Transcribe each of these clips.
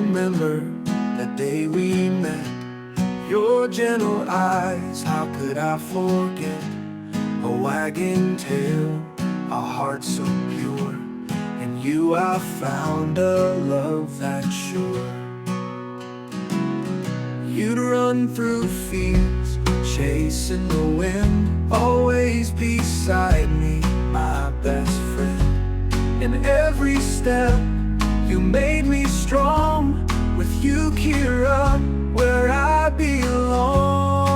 remember that day we met. Your gentle eyes, how could I forget? A wagging tail, a heart so pure. In you I found a love that's sure. You'd run through fields, chasing the wind, always beside me, my best friend. In every step, you made me strong. With you, KYRA, where I belong.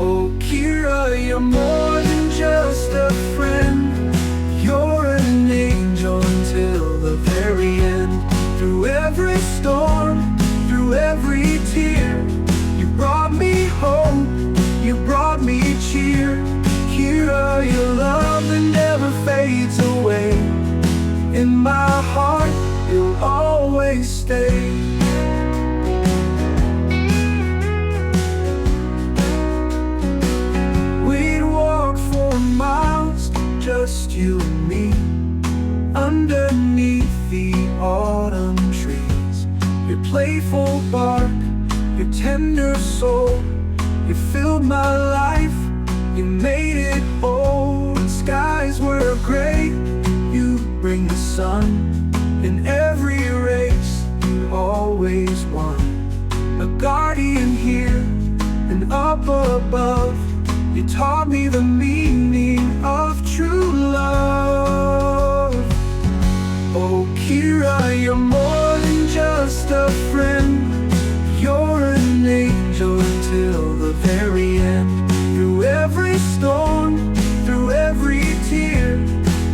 Oh, KYRA, you're more than just a friend. You're an angel until the very end. Through every storm, through every tear, you brought me hope, you brought me cheer. KYRA, your love that never fades away. In my heart, you'll always stay. We'd walk for miles, just you and me, underneath the autumn trees. Your playful bark, your tender soul, you filled my life, you made it whole. When skies were gray, you bring the sun. In every race, you always won. A guardian here and up above, you taught me the meaning of true love. Oh, KYRA, you're more than just a friend. You're an angel until the very end. Through every storm, through every tear,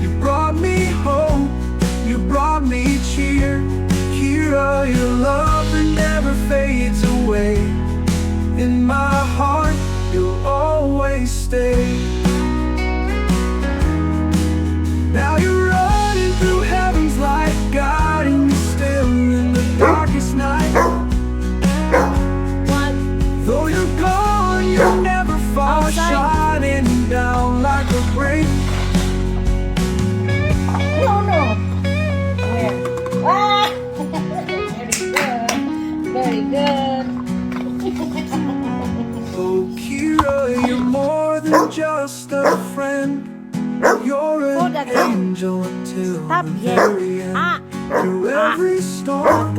you brought me hope, you brought me cheer. KYRA, your love that never fades away. In my heart, you'll always stay. Now you're running through heaven's light, guiding me still in the darkest night. Though you're gone, you'll never fall, shining down like a break. No, no. Where? Ah! Very good. Oh, KYRA, you're more than just a friend. You're an angel until the very end. Through every storm,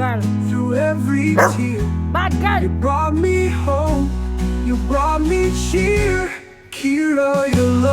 through every tear, Bad girl. you brought me hope, you brought me cheer. KYRA, your love